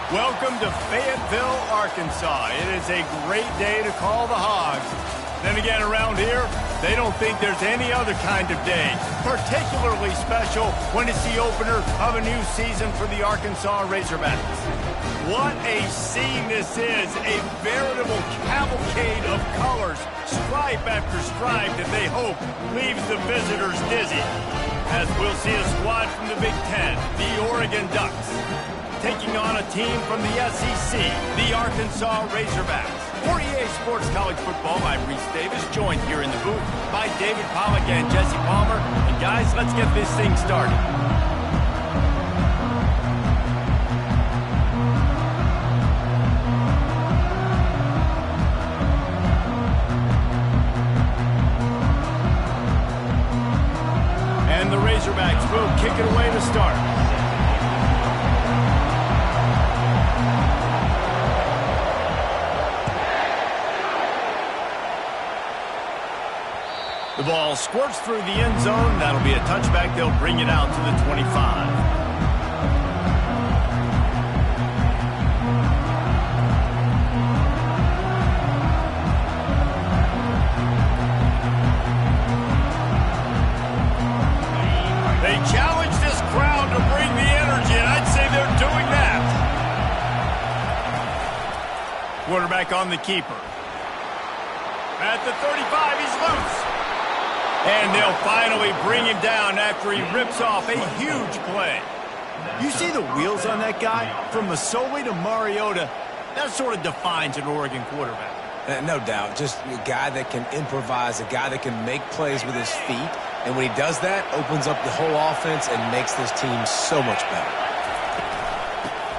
Welcome to Fayetteville, Arkansas. It is a great day to call the Hogs. Then again, around here, they don't think there's any other kind of day. Particularly special when it's the opener of a new season for the Arkansas Razorbacks. What a scene this is. A veritable cavalcade of colors, stripe after stripe, that they hope leaves the visitors dizzy. As we'll see a squad from the Big Ten, the Oregon Ducks, taking on a team from the SEC, the Arkansas Razorbacks. For EA Sports College Football, I'm Reese Davis, joined here in the booth by David Pollack and Jesse Palmer. And guys, let's get this thing started. And the Razorbacks will kick it away to start. The ball squirts through the end zone. That'll be a touchback. They'll bring it out to the 25. They challenge this crowd to bring the energy, and I'd say they're doing that. Quarterback on the keeper. At the 35, he's loose. And they'll finally bring him down after he rips off a huge play. You see the wheels on that guy? From Masoli to Mariota, that sort of defines an Oregon quarterback. No doubt. Just a guy that can improvise, a guy that can make plays with his feet. And when he does that, opens up the whole offense and makes this team so much better.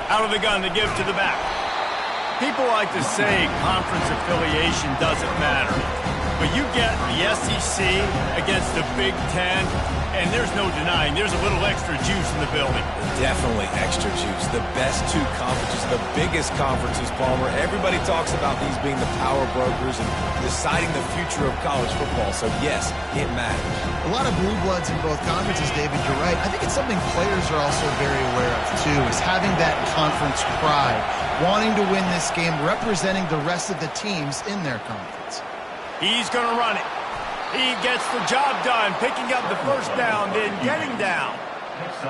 Out of the gun to give to the back. People like to say conference affiliation doesn't matter. But you get the SEC against the Big Ten, and there's no denying there's a little extra juice in the building. Definitely extra juice. The best two conferences, the biggest conferences, Palmer. Everybody talks about these being the power brokers and deciding the future of college football. So, yes, it matters. A lot of blue bloods in both conferences, David. You're right. I think it's something players are also very aware of, too, is having that conference pride, wanting to win this game, representing the rest of the teams in their conference. He's going to run it. He gets the job done, picking up the first down, then getting down.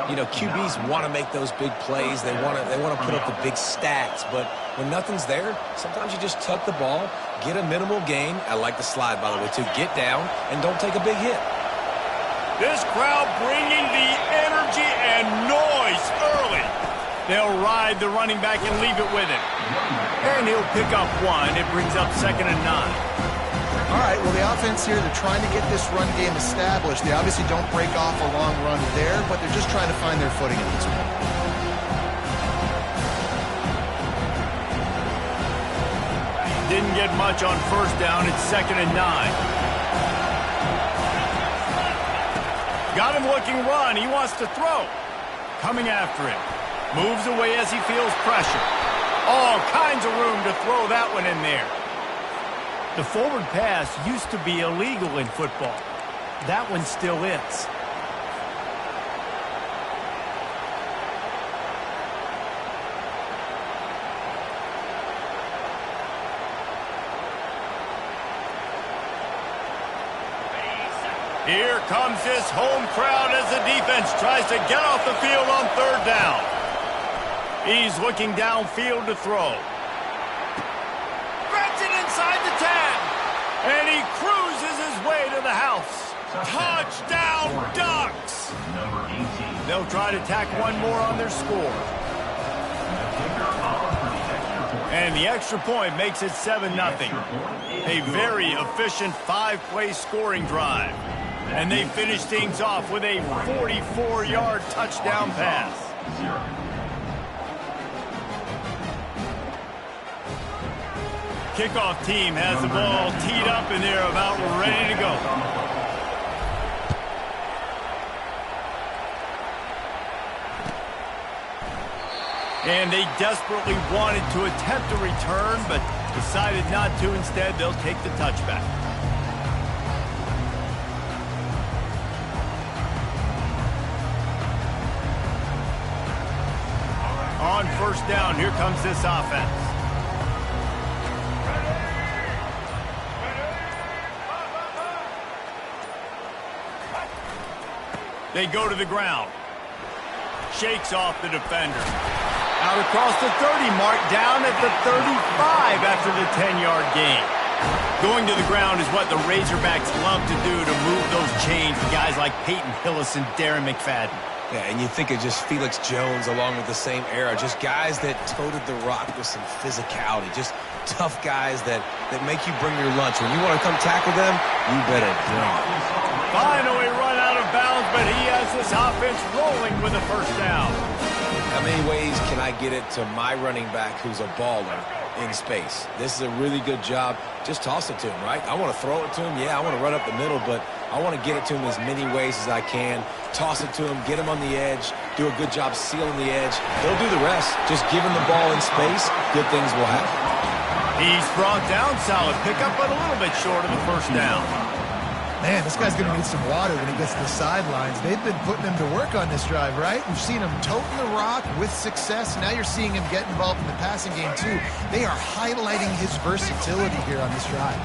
You know, QBs want to make those big plays. They want to put up the big stats. But when nothing's there, sometimes you just tuck the ball, get a minimal gain. I like the slide, by the way, too. Get down and don't take a big hit. This crowd bringing the energy and noise early. They'll ride the running back and leave it with him. And he'll pick up one. It brings up 2nd and 9. All right, well, the offense here, they're trying to get this run game established. They obviously don't break off a long run there, but they're just trying to find their footing at this point. Didn't get much on first down. It's 2nd and 9. Got him looking run. He wants to throw. Coming after him. Moves away as he feels pressure. All kinds of room to throw that one in there. The forward pass used to be illegal in football. That one still is. Here comes this home crowd as the defense tries to get off the field on 3rd down. He's looking downfield to throw. Inside the 10, and he cruises his way to the house. Touchdown, Ducks! They'll try to tack one more on their score. And the extra point makes it 7-0. A very efficient 5-play scoring drive. And they finish things off with a 44-yard touchdown pass. Kickoff team has the ball teed up, and they're about ready to go. And they desperately wanted to attempt a return, but decided not to. Instead, they'll take the touchback. On first down. Here comes this offense. They go to the ground. Shakes off the defender. Out across the 30 mark, down at the 35 after the 10-yard gain. Going to the ground is what the Razorbacks love to do to move those chains with guys like Peyton Hillis and Darren McFadden. Yeah, and you think of just Felix Jones along with the same era, just guys that toted the rock with some physicality, just tough guys that make you bring your lunch. When you want to come tackle them, you better bring it. Finally run out of bounds, but he has this offense rolling with a first down. How many ways can I get it to my running back who's a baller in space? This is a really good job. Just toss it to him, right? I want to throw it to him. Yeah, I want to run up the middle, but I want to get it to him as many ways as I can. Toss it to him, get him on the edge, do a good job sealing the edge. They'll do the rest. Just give him the ball in space, good things will happen. He's brought down, solid pickup, but a little bit short of the first down. Man, this guy's going to need some water when he gets to the sidelines. They've been putting him to work on this drive, right? We've seen him toting the rock with success. Now you're seeing him get involved in the passing game, too. They are highlighting his versatility here on this drive.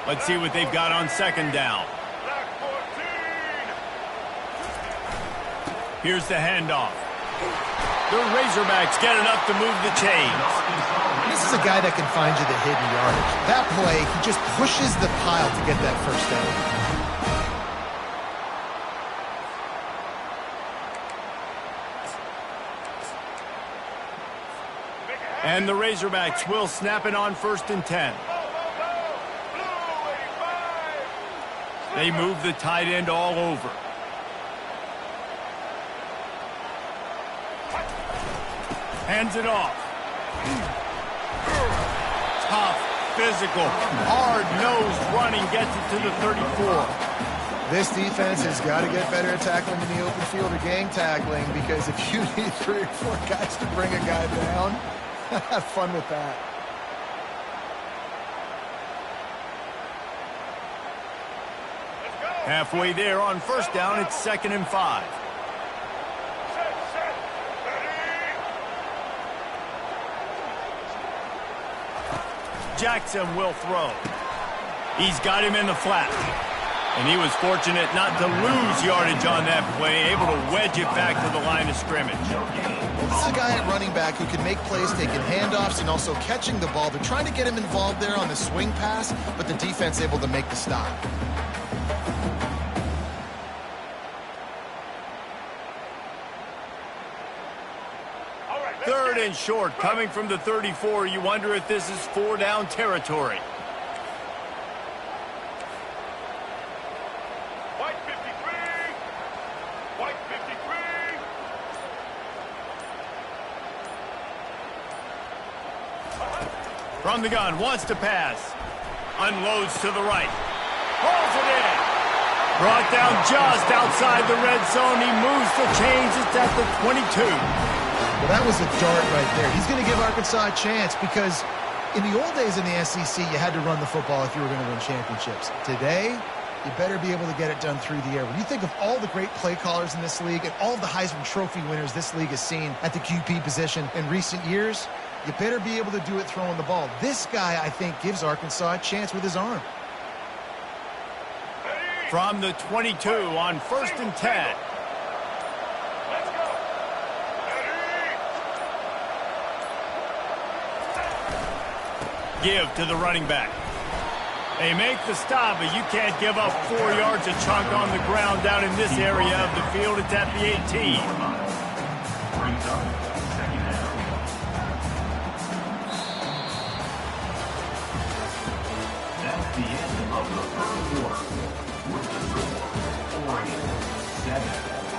Let's see what they've got on second down. Here's the handoff. The Razorbacks get enough to move the chains. This is a guy that can find you the hidden yardage. That play, he just pushes the pile to get that first down. And the Razorbacks will snap it on 1st and 10. They move the tight end all over. Hands it off. Tough, physical, hard-nosed running gets it to the 34. This defense has got to get better at tackling in the open field or gang tackling, because if you need 3 or 4 guys to bring a guy down, have fun with that. Halfway there on first down, it's 2nd and 5. Jackson will throw. He's got him in the flat. And he was fortunate not to lose yardage on that play, able to wedge it back to the line of scrimmage. This is a guy at running back who can make plays, taking handoffs and also catching the ball. They're trying to get him involved there on the swing pass, but the defense able to make the stop. Third and short, coming from the 34. You wonder if this is 4-down territory. White 53. White 53. From the gun, wants to pass. Unloads to the right. Pulls it in. Brought down just outside the red zone. He moves the chains. It's at the 22. Well, that was a dart right there. He's going to give Arkansas a chance, because in the old days in the SEC, you had to run the football if you were going to win championships. Today, you better be able to get it done through the air. When you think of all the great play callers in this league and all of the Heisman Trophy winners this league has seen at the QB position in recent years, you better be able to do it throwing the ball. This guy, I think, gives Arkansas a chance with his arm. From the 22 on 1st and 10. Give to the running back. They make the stop, but you can't give up 4 yards a chunk on the ground down in this area of the field. It's at the 18. That's the end of the first quarter. With the score, Oregon 7,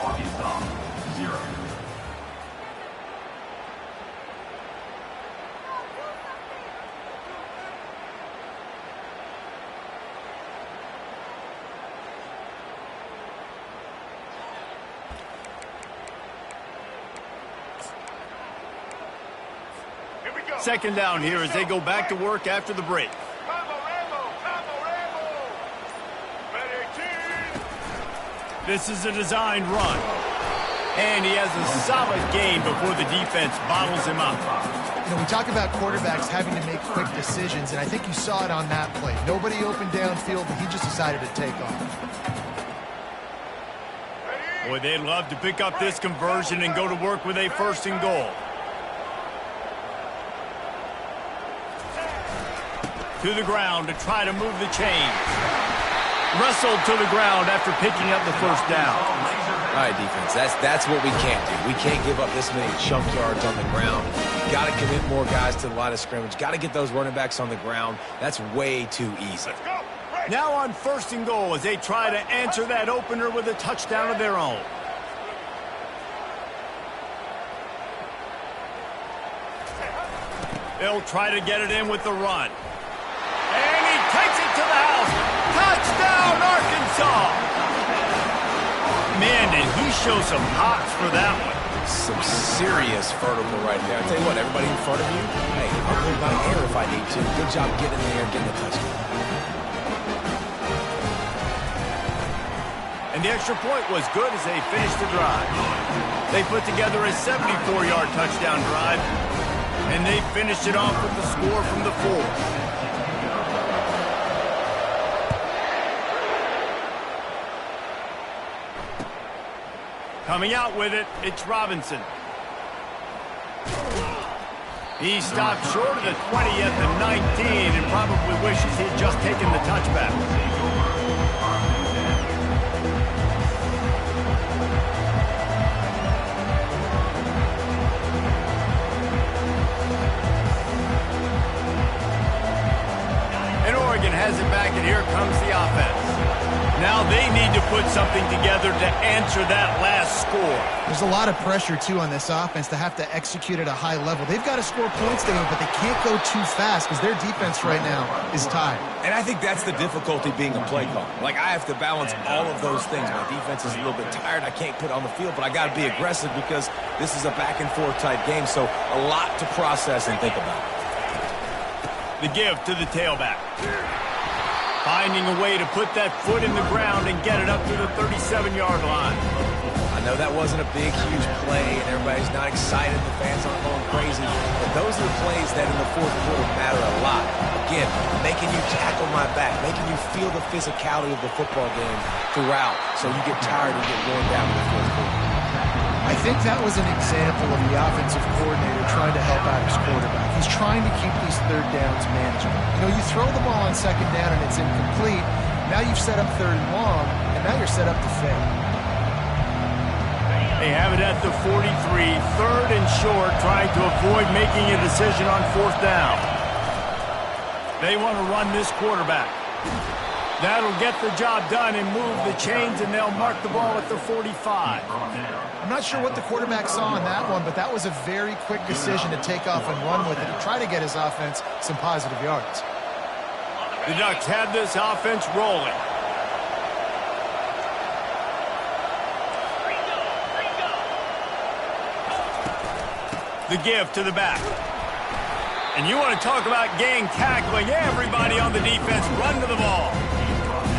Arkansas 0. Second down here as they go back to work after the break. This is a designed run. And he has a solid gain before the defense bottles him up. You know, we talk about quarterbacks having to make quick decisions, and I think you saw it on that play. Nobody opened downfield, but he just decided to take off. Boy, they'd love to pick up this conversion and go to work with a 1st and goal. To the ground to try to move the chains. Wrestled to the ground after picking up the 1st down. All right, defense, that's what we can't do. We can't give up this many chunk yards on the ground. Got to commit more guys to the line of scrimmage. Got to get those running backs on the ground. That's way too easy. Now on 1st and goal as they try to answer that opener with a touchdown of their own. They'll try to get it in with the run. And he takes it to the house. Touchdown, Arkansas! Man, did he show some hops for that one. Some serious vertical right there. I tell you what, everybody in front of you, hey, I'll go by air if I need to. Good job getting in there, getting the touchdown. And the extra point was good as they finished the drive. They put together a 74-yard touchdown drive, and they finished it off with the score from the 4. Coming out with it, it's Robinson. He stopped short of the 20 at the 19 and probably wishes he had just taken the touchback. And Oregon has it back, and here comes the offense. Now they need to put something together to answer that last score. There's a lot of pressure, too, on this offense to have to execute at a high level. They've got to score points, but they can't go too fast because their defense right now is tired. And I think that's the difficulty being a play caller. Like, I have to balance all of those things. My defense is a little bit tired. I can't put it on the field, but I got to be aggressive because this is a back-and-forth type game, so a lot to process and think about. The give to the tailback. Finding a way to put that foot in the ground and get it up to the 37-yard line. I know that wasn't a big, huge play, and everybody's not excited. The fans aren't going crazy. But those are the plays that in the 4th quarter matter a lot. Again, making you tackle my back, making you feel the physicality of the football game throughout so you get tired and get worn down in the 4th quarter. I think that was an example of the offensive coordinator trying to help out his quarterback. He's trying to keep these 3rd downs manageable. You know, you throw the ball on 2nd down and it's incomplete. Now you've set up 3rd and long, and now you're set up to fail. They have it at the 43, 3rd and short, trying to avoid making a decision on 4th down. They want to run this quarterback. That'll get the job done and move the chains, and they'll mark the ball at the 45. I'm not sure what the quarterback saw on that one, but that was a very quick decision to take off and run with it and try to get his offense some positive yards. The Ducks have this offense rolling. The give to the back. And you want to talk about gang tackling. Everybody on the defense run to the ball.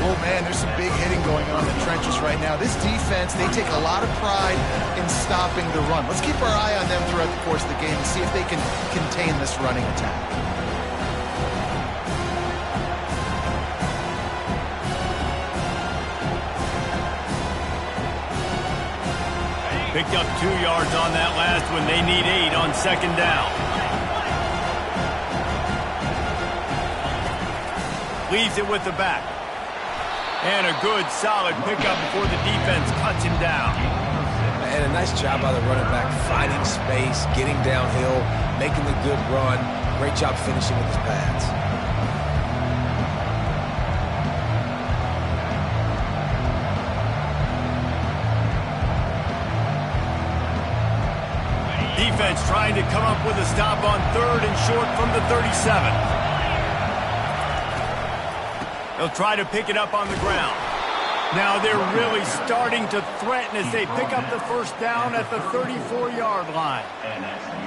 Oh, man, there's some big hitting going on in the trenches right now. This defense, they take a lot of pride in stopping the run. Let's keep our eye on them throughout the course of the game and see if they can contain this running attack. Picked up 2 yards on that last one. They need 8 on 2nd down. Leaves it with the back. And a good, solid pickup before the defense cuts him down. And a nice job by the running back, finding space, getting downhill, making the good run. Great job finishing with his pads. Defense trying to come up with a stop on 3rd and short from the 37. They'll try to pick it up on the ground. Now they're really starting to threaten as they pick up the first down at the 34-yard line.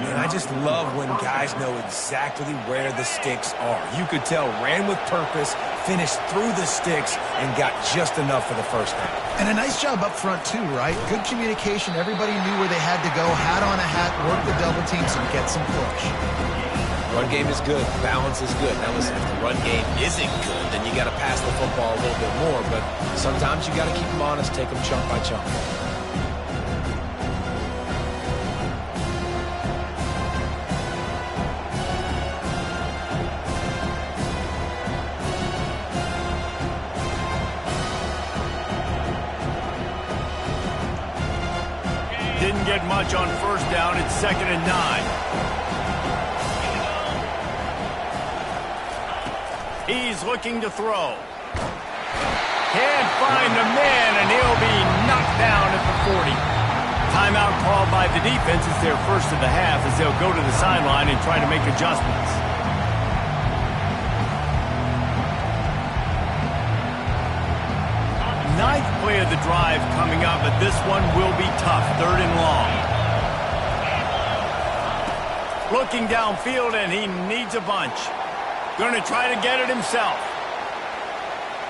Man, I just love when guys know exactly where the sticks are. You could tell ran with purpose, finished through the sticks, and got just enough for the first down. And a nice job up front, too, right? Good communication. Everybody knew where they had to go, hat on a hat, work the double teams, and get some push. Run game is good. Balance is good. Now listen, if the run game isn't good, then you got to pass the football a little bit more. But sometimes you got to keep them honest, take them chunk by chunk. Didn't get much on first down. It's 2nd and 9. He's looking to throw. Can't find the man, and he'll be knocked down at the 40. Timeout called by the defense. It's their first of the half as they'll go to the sideline and try to make adjustments. Ninth play of the drive coming up, but this one will be tough. 3rd and long. Looking downfield, and he needs a bunch. Going to try to get it himself.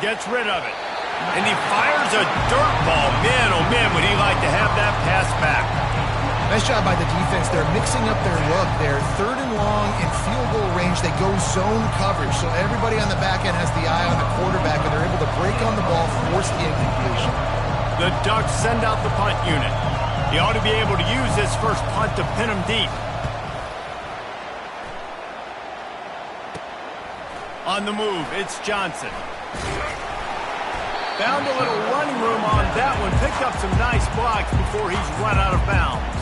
Gets rid of it. And he fires a dirt ball. Man, oh man, would he like to have that pass back. Nice job by the defense. They're mixing up their look. They're 3rd and long in field goal range. They go zone coverage. So everybody on the back end has the eye on the quarterback, and they're able to break on the ball, force the incompletion. The Ducks send out the punt unit. He ought to be able to use this first punt to pin him deep. On the move, it's Johnson. Found a little running room on that one. Picked up some nice blocks before he's run out of bounds.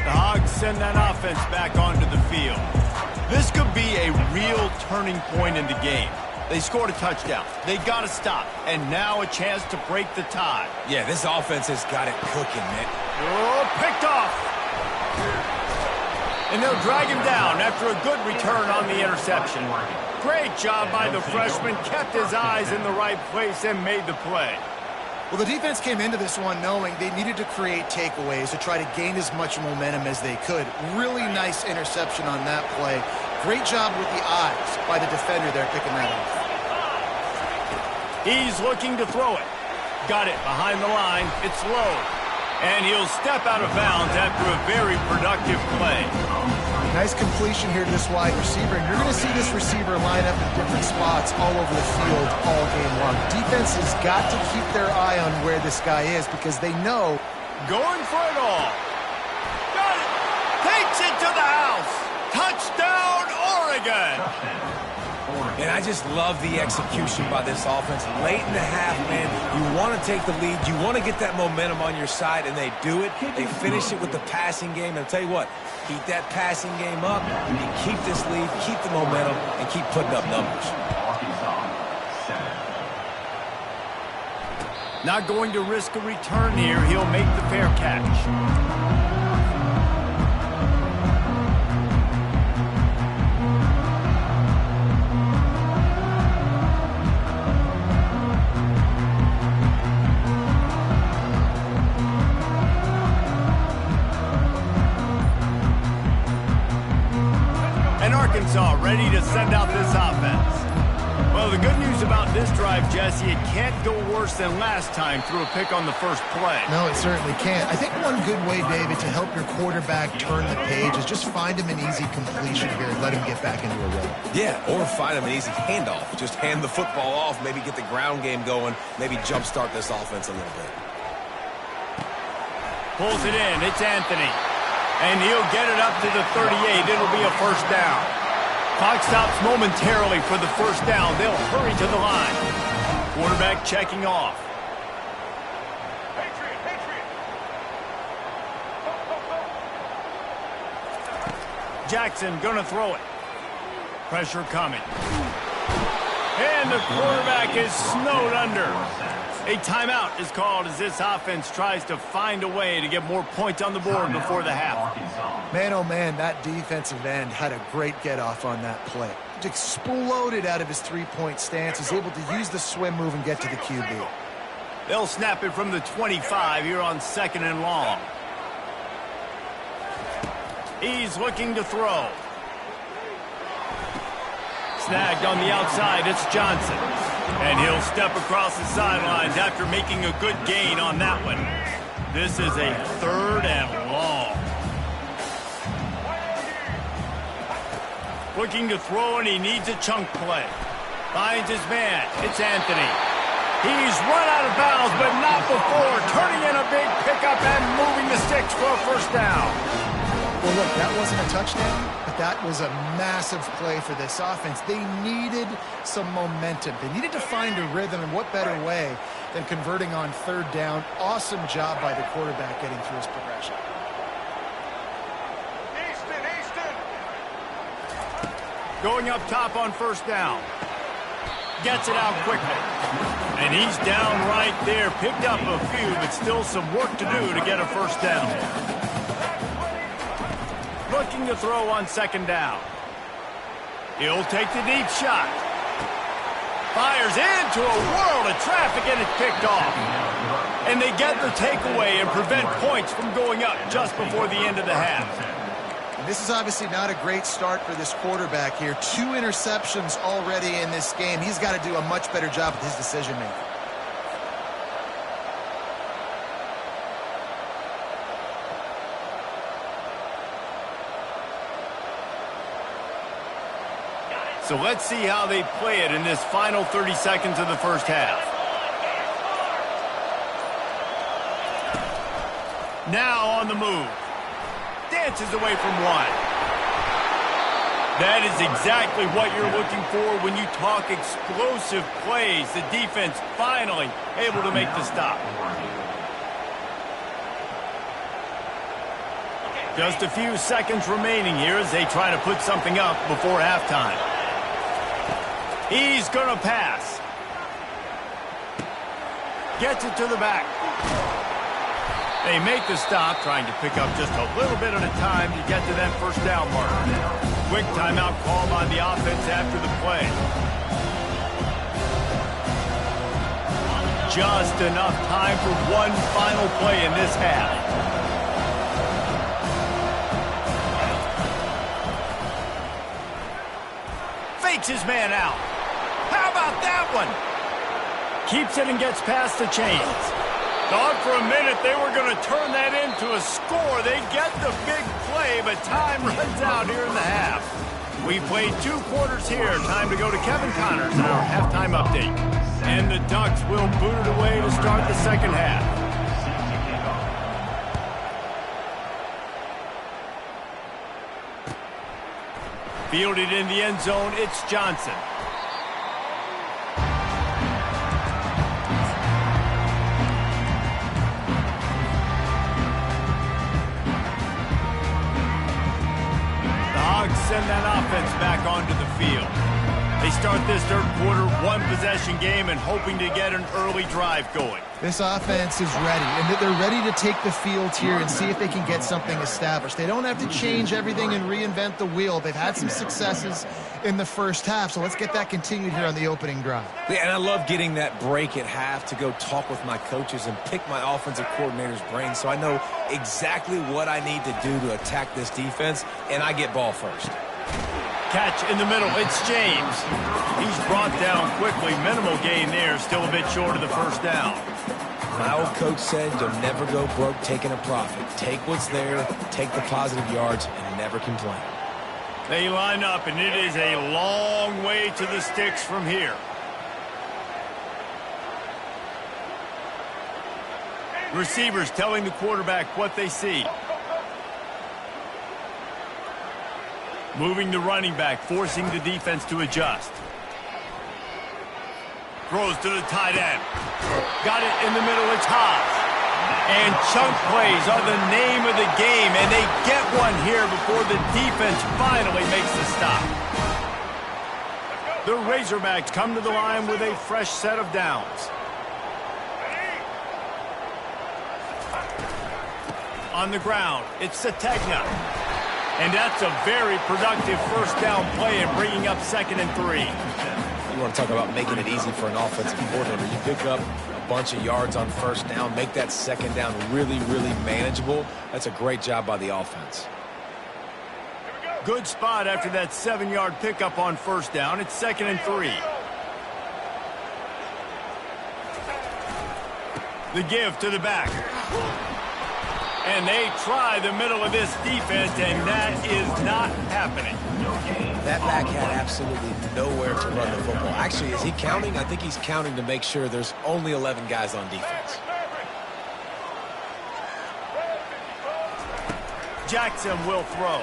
The Hogs send that offense back onto the field. This could be a real turning point in the game. They scored a touchdown. They got to stop. And now a chance to break the tie. Yeah, this offense has got it cooking, man. Oh, picked off. And they'll drag him down after a good return on the interception. Great job by the freshman. Kept his eyes in the right place and made the play. Well, the defense came into this one knowing they needed to create takeaways to try to gain as much momentum as they could. Really nice interception on that play. Great job with the eyes by the defender there picking that up. He's looking to throw it. Got it behind the line. It's low. And he'll step out of bounds after a very productive play. Nice completion here to this wide receiver. And you're going to see this receiver line up in different spots all over the field all game long. Defense has got to keep their eye on where this guy is because they know. Going for it all. Got it. Takes it to the house. Touchdown, Oregon. And I just love the execution by this offense. Late in the half, man, you want to take the lead. You want to get that momentum on your side, and they do it. They finish it with the passing game. And I'll tell you what, keep that passing game up, and keep this lead, keep the momentum, and keep putting up numbers. Not going to risk a return here. He'll make the fair catch. Ncaa ready to send out this offense. Well, the good news about this drive, Jesse, it can't go worse than last time through a pick on the first play. No, it certainly can't. I think one good way, David, to help your quarterback turn the page is just find him an easy completion here and let him get back into a rhythm. Yeah, or find him an easy handoff. Just hand the football off, maybe get the ground game going, maybe jumpstart this offense a little bit. Pulls it in. It's Anthony. And he'll get it up to the 38. It'll be a first down. Clock stops momentarily for the first down. They'll hurry to the line. Quarterback checking off. Jackson gonna throw it. Pressure coming. And the quarterback is snowed under. A timeout is called as this offense tries to find a way to get more points on the board before the half. Man, oh man, that defensive end had a great get-off on that play. Exploded out of his three-point stance, was able to use the swim move and get to the QB. They'll snap it from the 25 here on 2nd and long. He's looking to throw. Snagged on the outside, it's Johnson. And he'll step across the sidelines after making a good gain on that one. This is a 3rd and long. Looking to throw, and he needs a chunk play. Finds his man. It's Anthony. He's run out of bounds, but not before. Turning in a big pickup and moving the sticks for a 1st down. Well, look, that wasn't a touchdown, but that was a massive play for this offense. They needed some momentum. They needed to find a rhythm, and what better way than converting on 3rd down. Awesome job by the quarterback getting through his progression. Going up top on 1st down. Gets it out quickly. And he's down right there. Picked up a few, but still some work to do to get a 1st down. Looking to throw on 2nd down. He'll take the deep shot. Fires into a world of traffic, and it's picked off. And they get the takeaway and prevent points from going up just before the end of the half. This is obviously not a great start for this quarterback here. 2 interceptions already in this game. He's got to do a much better job with his decision-making. So let's see how they play it in this final 30 seconds of the 1st half. Now on the move. Dances away from one. That is exactly what you're looking for when you talk explosive plays. The defense finally able to make the stop. Just a few seconds remaining here as they try to put something up before halftime. He's going to pass. Gets it to the back. They make the stop, trying to pick up just a little bit at a time to get to that 1st down mark. Quick timeout call by the offense after the play. Just enough time for one final play in this half. Fakes his man out. How about that one? Keeps it and gets past the chains. Thought for a minute they were going to turn that into a score. They get the big play, but time runs out here in the half. We've played 2 quarters here. Time to go to Kevin Connors in our halftime update. And the Ducks will boot it away to start the 2nd half. Fielded in the end zone, it's Johnson. Send that offense back onto the field. They start this 3rd quarter 1-possession game and hoping to get an early drive going. This offense is ready, and they're ready to take the field here and see if they can get something established. They don't have to change everything and reinvent the wheel. They've had some successes in the 1st half, so let's get that continued here on the opening drive. Yeah, and I love getting that break at half to go talk with my coaches and pick my offensive coordinator's brain so I know exactly what I need to do to attack this defense, and I get ball first. Catch in the middle, it's James. He's brought down quickly. Minimal gain there, still a bit short of the 1st down. My old coach said you'll never go broke taking a profit. Take what's there, take the positive yards, and never complain. They line up, and it is a long way to the sticks from here. Receivers telling the quarterback what they see. Moving the running back, forcing the defense to adjust. Throws to the tight end. Got it in the middle, it's Haas. And chunk plays are the name of the game, and they get one here before the defense finally makes the stop. The Razorbacks come to the line with a fresh set of downs. On the ground, it's Sategna. And that's a very productive first down play and bringing up 2nd and 3. You want to talk about making it easy for an offensive coordinator. You pick up a bunch of yards on first down, make that second down really, really manageable. That's a great job by the offense. Good spot after that 7-yard pickup on first down. It's 2nd and 3. The give to the back. And they try the middle of this defense, and that is not happening. That back had absolutely nowhere to run the football. Actually, is he counting? I think he's counting to make sure there's only 11 guys on defense. Jackson will throw.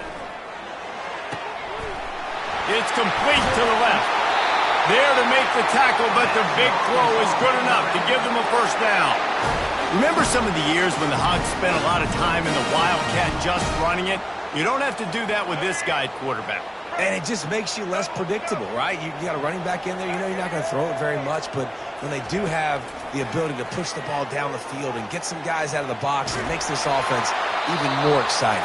It's complete to the left. There to make the tackle, but the big throw is good enough to give them a first down. Remember some of the years when the Hogs spent a lot of time in the Wildcat just running it? You don't have to do that with this guy at quarterback. And it just makes you less predictable, right? You got a running back in there. You know you're not going to throw it very much, but when they do have the ability to push the ball down the field and get some guys out of the box, it makes this offense even more exciting.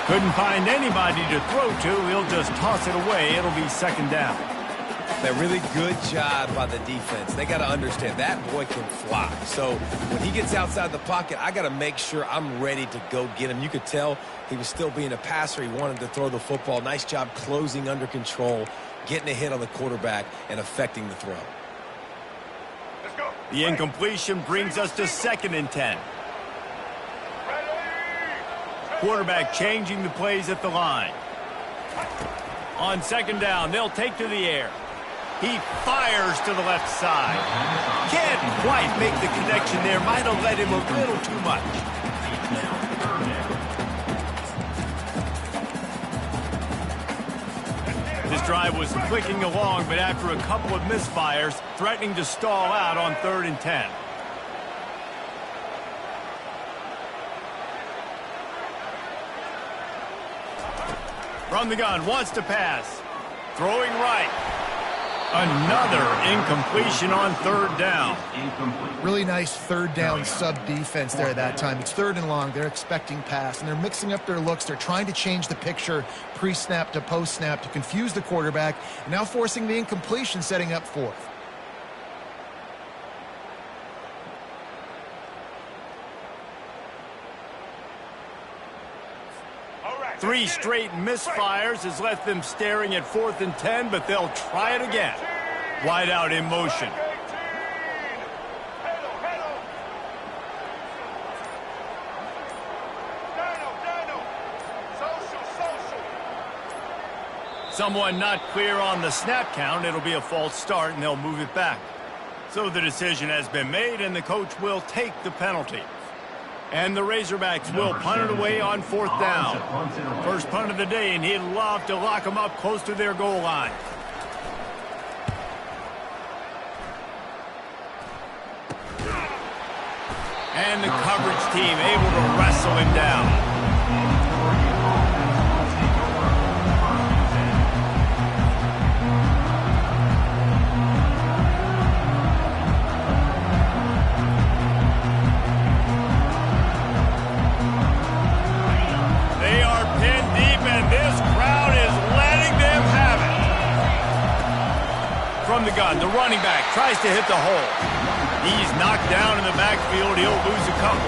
Couldn't find anybody to throw to. He'll just toss it away. It'll be 2nd down. A really good job by the defense. They got to understand that boy can fly. So when he gets outside the pocket, I got to make sure I'm ready to go get him. You could tell he was still being a passer. He wanted to throw the football. Nice job closing under control, getting a hit on the quarterback, and affecting the throw. Let's go. The incompletion brings us to 2nd and 10. Quarterback changing the plays at the line. On 2nd down, they'll take to the air. He fires to the left side. Can't quite make the connection there. Might have led him a little too much. This drive was clicking along, but after a couple of misfires, threatening to stall out on 3rd and 10. From the gun, wants to pass. Throwing right. Another incompletion on 3rd down. Really nice 3rd down sub-defense there that time. It's 3rd and long. They're expecting pass, and they're mixing up their looks. They're trying to change the picture pre-snap to post-snap to confuse the quarterback, and now forcing the incompletion, setting up 4th. Three straight misfires has left them staring at 4th and 10, but they'll try it again. Wide out in motion. Someone not clear on the snap count. It'll be a false start, and they'll move it back. So the decision has been made, and the coach will take the penalty. And the Razorbacks will punt it away on 4th down. First punt of the day, and he'd love to lock them up close to their goal line. And the coverage team able to wrestle him down. From the gun, the running back tries to hit the hole. He's knocked down in the backfield. He'll lose a couple.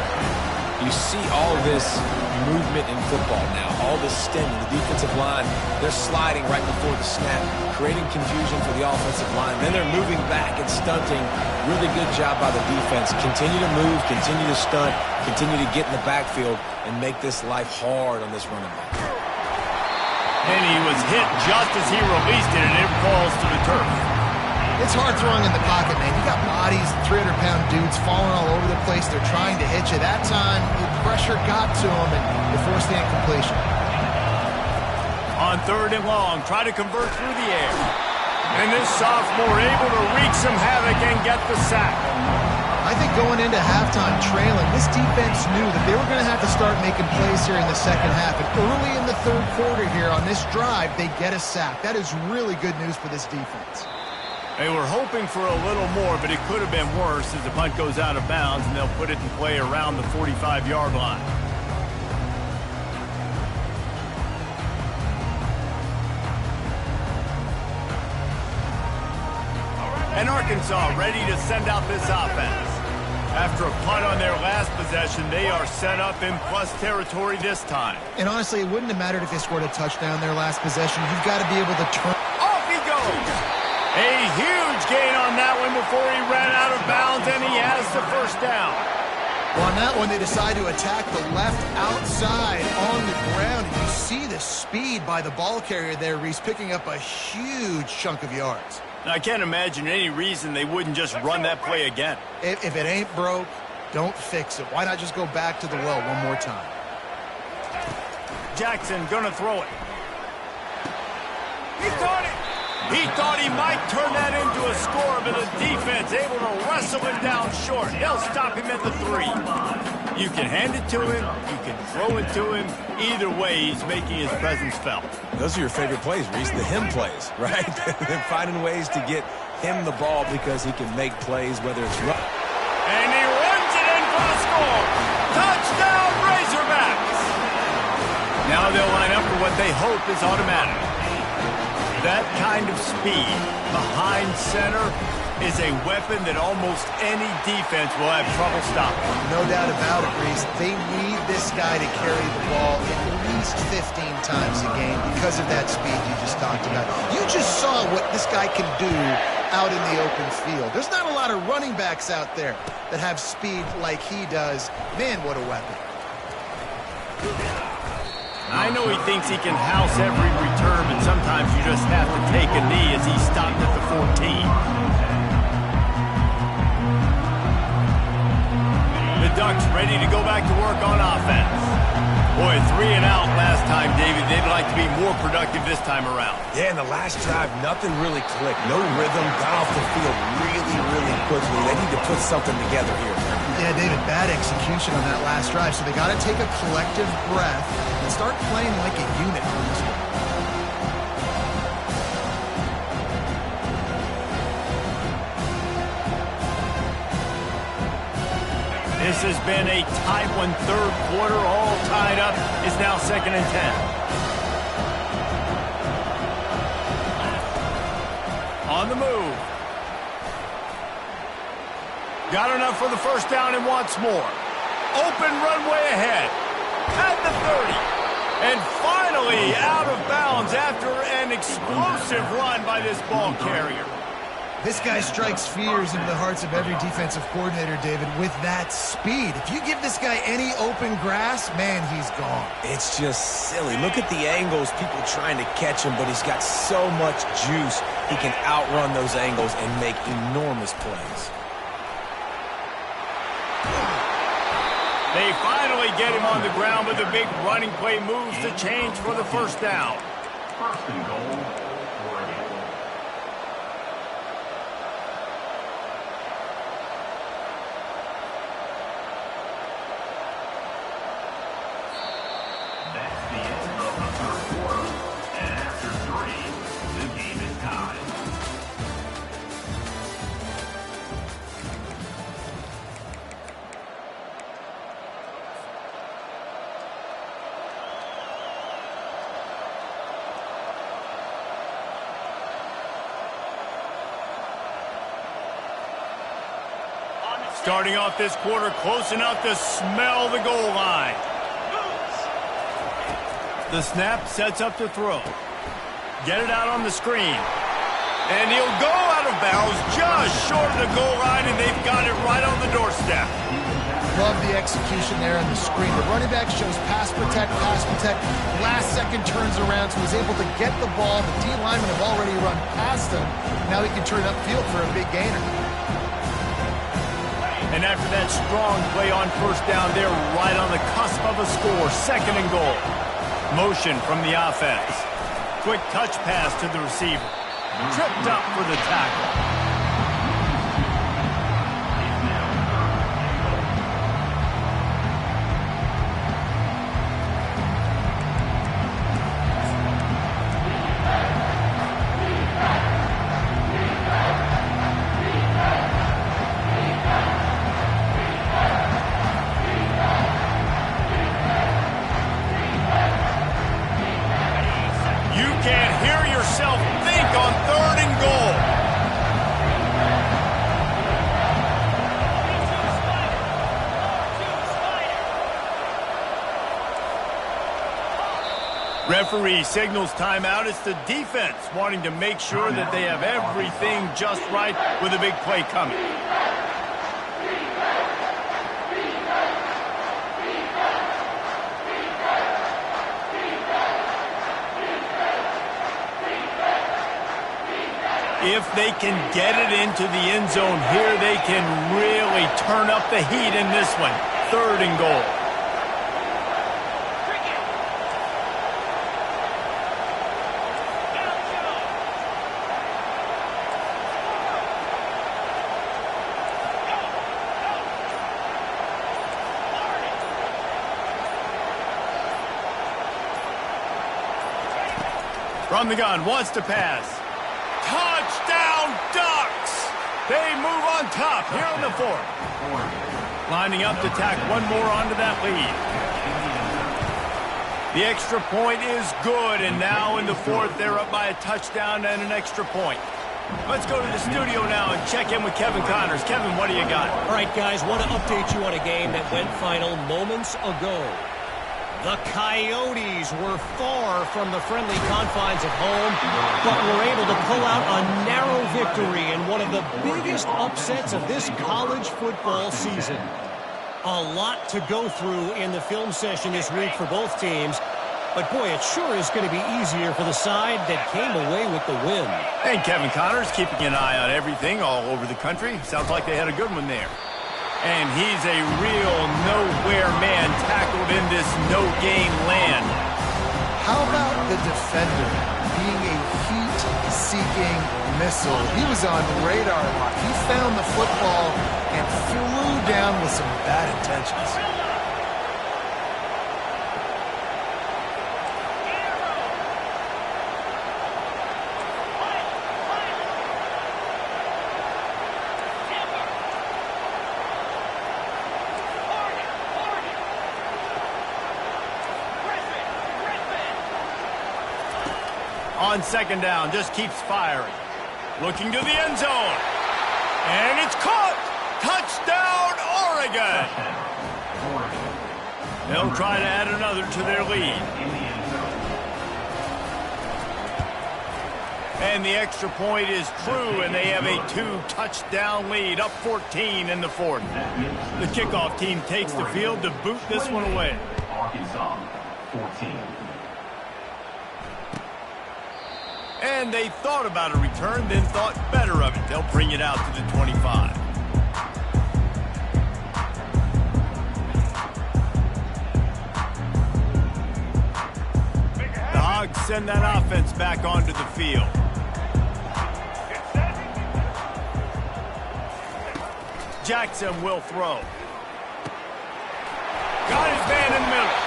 You see all this movement in football now, all this stemming. The defensive line, they're sliding right before the snap, creating confusion for the offensive line. Then they're moving back and stunting. Really good job by the defense. Continue to move, continue to stunt, continue to get in the backfield, and make this life hard on this running back. And he was hit just as he released it, and it falls to the turf. It's hard throwing in the pocket, man. You got bodies, 300-pound dudes falling all over the place. They're trying to hit you. That time, the pressure got to him, and they forced the incompletion. On 3rd and long, try to convert through the air. And this sophomore able to wreak some havoc and get the sack. I think going into halftime trailing. This defense knew that they were going to have to start making plays here in the second half. And early in the third quarter here on this drive, they get a sack. That is really good news for this defense. They were hoping for a little more, but it could have been worse as the punt goes out of bounds, and they'll put it in play around the 45-yard line. And Arkansas ready to send out this offense. After a punt on their last possession, they are set up in plus territory this time. And honestly, it wouldn't have mattered if they scored a touchdown their last possession. You've got to be able to turn. Off he goes. A huge gain on that one before he ran out of bounds, and he has the first down. Well, on that one, they decide to attack the left outside on the ground. And you see the speed by the ball carrier there, Reese, picking up a huge chunk of yards. I can't imagine any reason they wouldn't just run that play again. If it ain't broke, don't fix it. Why not just go back to the well one more time? Jackson gonna throw it. He thought it. He thought he might turn that into a score, but the defense able to wrestle him down short. They'll stop him at the 3. You can hand it to him. You can throw it to him. Either way, he's making his presence felt. Those are your favorite plays, Reese, the him plays, right? Finding ways to get him the ball because he can make plays, whether it's run. And he runs it in for the score. Touchdown, Razorbacks! Now they'll line up for what they hope is automatic. That kind of speed behind center is a weapon that almost any defense will have trouble stopping. No doubt about it, Reese. They need this guy to carry the ball at least 15 times a game because of that speed you just talked about. You just saw what this guy can do out in the open field. There's not a lot of running backs out there that have speed like he does. Man, what a weapon. I know he thinks he can house every return, but sometimes you just have to take a knee as he stopped at the 14. The Ducks ready to go back to work on offense. Boy, 3 and out last time, David. They'd like to be more productive this time around. Yeah, in the last drive, nothing really clicked. No rhythm, got off the field really quickly. They need to put something together here. Yeah, David, bad execution on that last drive, so they got to take a collective breath and start playing like a unit on this one. This has been a tight one, third quarter, all tied up. It's now 2nd and 10. On the move. Got enough for the first down and wants more. Open runway ahead. At the 30. And finally out of bounds after an explosive run by this ball carrier. This guy strikes fears into the hearts of every defensive coordinator, David, with that speed. If you give this guy any open grass, man, he's gone. It's just silly. Look at the angles, people trying to catch him, but he's got so much juice. He can outrun those angles and make enormous plays. They finally get him on the ground, but the big running play moves the change for the first down. First and goal, Oregon. That's the end of the third quarter. And after 3, the game is tied. Starting off this quarter close enough to smell the goal line. The snap sets up to throw. Get it out on the screen. And he'll go out of bounds just short of the goal line, and they've got it right on the doorstep. Love the execution there on the screen. The running back shows pass protect. Last second turns around, so he's able to get the ball. The D linemen have already run past him. Now he can turn upfield for a big gainer. And after that strong play on first down, they're right on the cusp of a score. 2nd and goal. Motion from the offense. Quick touch pass to the receiver. Tripped up for the tackle. think on 3rd and goal. Referee signals timeout. It's the defense wanting to make sure that they have everything just right with a big play coming. If they can get it into the end zone here, they can really turn up the heat in this one. 3rd and goal. From the gun, wants to pass. Touchdown, Ducks! They move on top here in the 4th. Lining up to tack one more onto that lead. The extra point is good, and now in the 4th, they're up by a touchdown and an extra point. Let's go to the studio now and check in with Kevin Connors. Kevin, what do you got? All right, guys, want to update you on a game that went final moments ago. The Coyotes were far from the friendly confines of home, but were able to pull out a narrow victory in one of the biggest upsets of this college football season. A lot to go through in the film session this week for both teams, but boy, it sure is going to be easier for the side that came away with the win. And Kevin Connors keeping an eye on everything all over the country. Sounds like they had a good one there. And he's a real nowhere man tackled in this no-gain land. How about the defender being a heat-seeking missile? He was on radar lock. He found the football and flew down with some bad intentions. On 2nd down, just keeps firing. Looking to the end zone. And it's caught! Touchdown, Oregon! They'll try to add another to their lead. And the extra point is true, and they have a 2-touchdown lead, up 14 in the 4th. The kickoff team takes the field to boot this one away. Arkansas, 14. And they thought about a return, then thought better of it. They'll bring it out to the 25. The Hogs send that offense back onto the field. Jackson will throw. Got his man in the middle.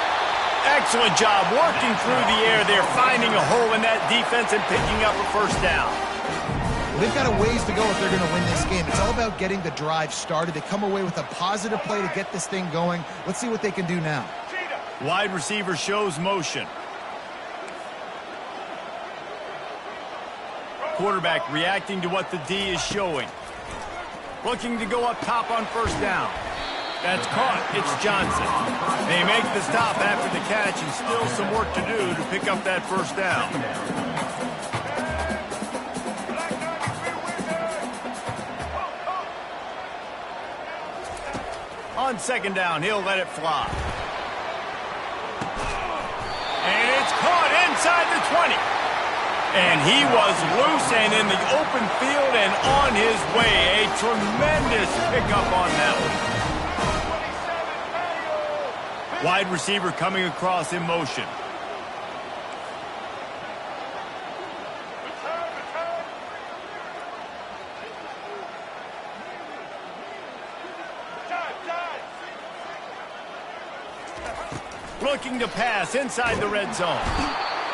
Excellent job working through the air there, finding a hole in that defense and picking up a 1st down. Well, they've got a ways to go if they're going to win this game. It's all about getting the drive started. They come away with a positive play to get this thing going. Let's see what they can do now. Wide receiver shows motion. Quarterback reacting to what the D is showing. Looking to go up top on 1st down. That's caught. It's Johnson. They make the stop after the catch, and still some work to do to pick up that 1st down. On 2nd down, he'll let it fly. And it's caught inside the 20. And he was loose and in the open field and on his way. A tremendous pickup on that one. Wide receiver coming across in motion. Looking to pass inside the red zone.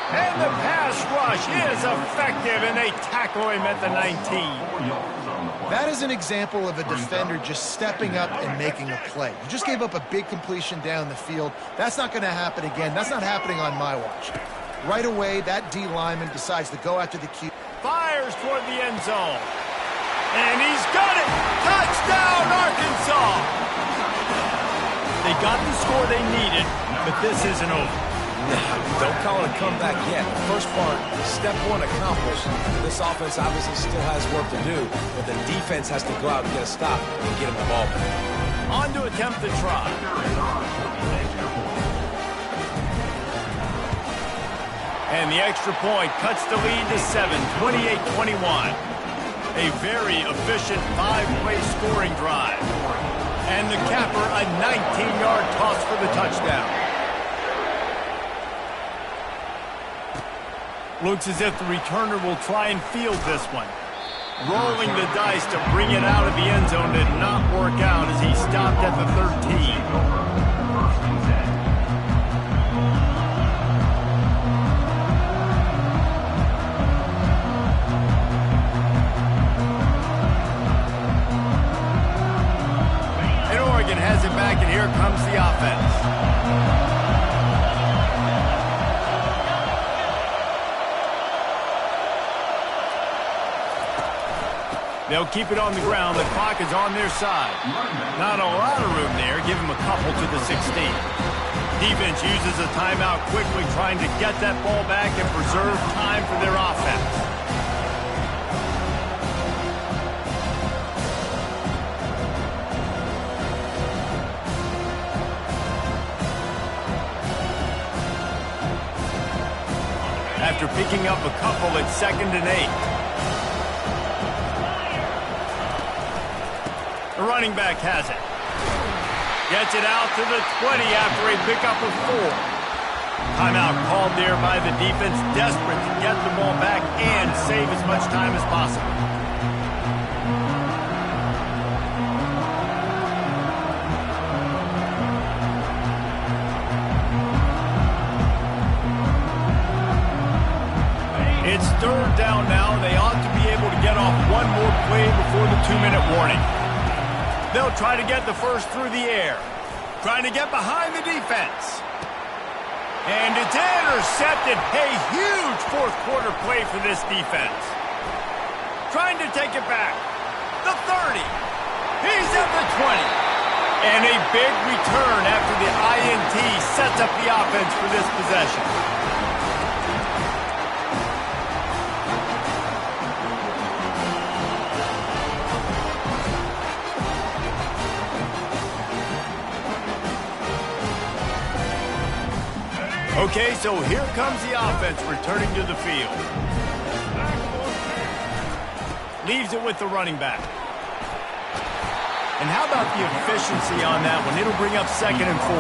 And the pass rush is effective, and they tackle him at the 19. That is an example of a defender just stepping up and making a play. You just gave up a big completion down the field. That's not going to happen again. That's not happening on my watch. Right away, that D lineman decides to go after the Q. Fires toward the end zone. And he's got it! Touchdown, Arkansas! They got the score they needed, but this isn't over. Don't call it a comeback yet. The first part, step one accomplished. This offense obviously still has work to do, but the defense has to go out and get a stop and get him the ball back. On to attempt the try. And the extra point cuts the lead to 7, 28-21. A very efficient 5-play scoring drive. And the capper, a 19-yard toss for the touchdown. Looks as if the returner will try and field this one. Rolling the dice to bring it out of the end zone did not work out as he stopped at the 13. Has it back, and here comes the offense. They'll keep it on the ground. The clock is on their side. Not a lot of room there. Give them a couple to the 16. Defense uses a timeout quickly, trying to get that ball back and preserve time for their offense. After picking up a couple at 2nd and 8. The running back has it. Gets it out to the 20 after a pickup of 4. Timeout called there by the defense, desperate to get the ball back and save as much time as possible. It's 3rd down now. They ought to be able to get off one more play before the 2-minute warning. They'll try to get the first through the air. Trying to get behind the defense. And it's intercepted. A huge fourth-quarter play for this defense. Trying to take it back. The 30. He's at the 20. And a big return after the INT sets up the offense for this possession. Okay, so here comes the offense returning to the field. Leaves it with the running back. And how about the efficiency on that one? It'll bring up 2nd and 4.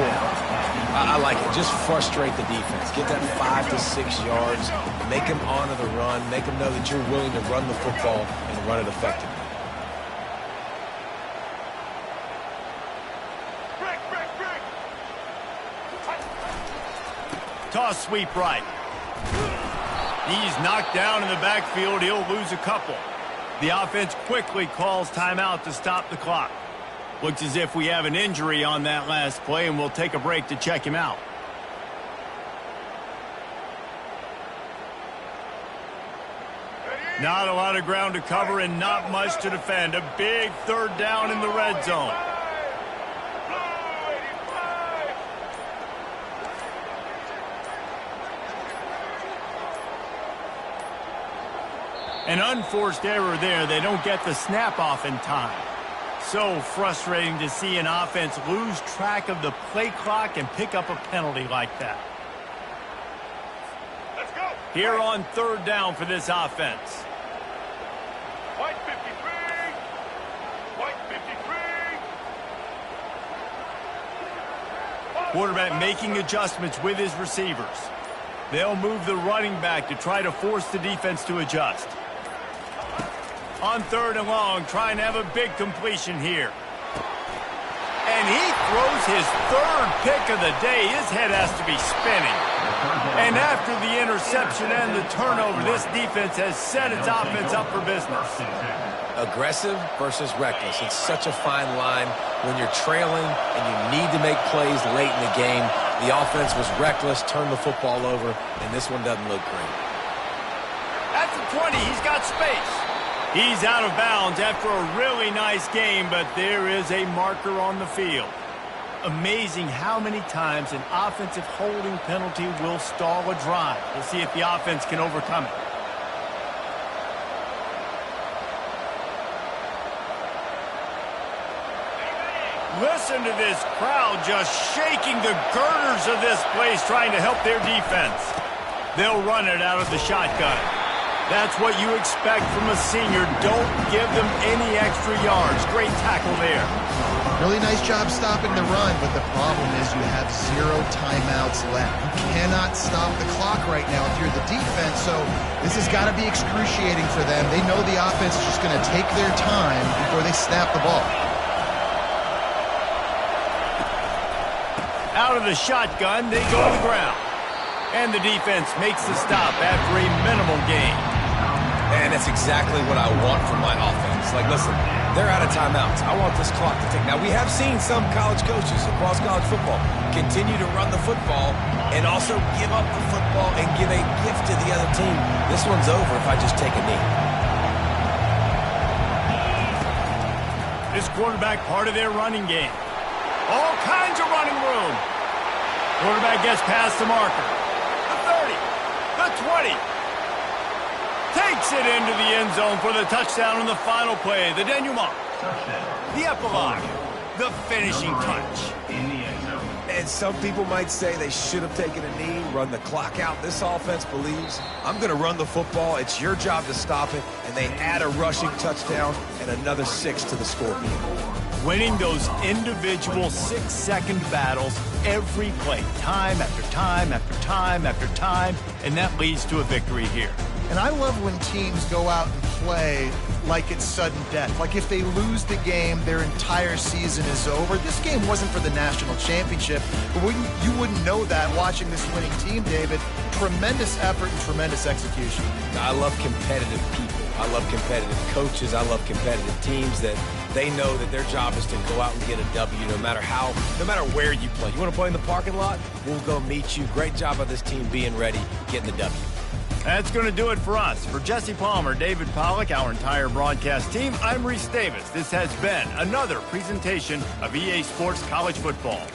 I like it. Just frustrate the defense. Get that 5 to 6 yards. Make them honor the run. Make them know that you're willing to run the football and run it effectively. Toss sweep right. He's knocked down in the backfield. He'll lose a couple. The offense quickly calls timeout to stop the clock. Looks as if we have an injury on that last play, and we'll take a break to check him out. Not a lot of ground to cover and not much to defend. A big 3rd down in the red zone. An unforced error there. They don't get the snap off in time. So frustrating to see an offense lose track of the play clock and pick up a penalty like that. Let's go. Here on 3rd down for this offense. White 53. White 53. Quarterback making adjustments with his receivers. They'll move the running back to try to force the defense to adjust. On 3rd and long, trying to have a big completion here. And he throws his 3rd pick of the day. His head has to be spinning. And after the interception and the turnover, this defense has set its offense up for business. Aggressive versus reckless. It's such a fine line when you're trailing and you need to make plays late in the game. The offense was reckless, turned the football over, and this one doesn't look great. That's a 20. He's got space. He's out of bounds after a really nice game, but there is a marker on the field. Amazing how many times an offensive holding penalty will stall a drive. We'll see if the offense can overcome it. Listen to this crowd just shaking the girders of this place trying to help their defense. They'll run it out of the shotgun. That's what you expect from a senior. Don't give them any extra yards. Great tackle there. Really nice job stopping the run, but the problem is you have 0 timeouts left. You cannot stop the clock right now if you're the defense, so this has got to be excruciating for them. They know the offense is just going to take their time before they snap the ball. Out of the shotgun, they go to the ground. And the defense makes the stop after a minimal gain. And that's exactly what I want from my offense. Like, listen, they're out of timeouts. I want this clock to tick. Now, we have seen some college coaches across college football continue to run the football and also give up the football and give a gift to the other team. This one's over if I just take a knee. This quarterback part of their running game. All kinds of running room. Quarterback gets past the marker. The 30. The 20. Takes it into the end zone for the touchdown on the final play. The denouement. The epilogue. The finishing touch. And some people might say they should have taken a knee, run the clock out. This offense believes, I'm going to run the football. It's your job to stop it. And they add a rushing touchdown and another 6 to the scoreboard. Winning those individual 6-second battles every play, time after time after time after time, and that leads to a victory here. And I love when teams go out and play like it's sudden death. Like if they lose the game, their entire season is over. This game wasn't for the national championship, but you wouldn't know that watching this winning team, David. Tremendous effort and tremendous execution. I love competitive people. I love competitive coaches. I love competitive teams that they know that their job is to go out and get a W no matter where you play. You want to play in the parking lot? We'll go meet you. Great job of this team being ready, getting the W. That's going to do it for us. For Jesse Palmer, David Pollack, our entire broadcast team, I'm Reese Davis. This has been another presentation of EA Sports College Football.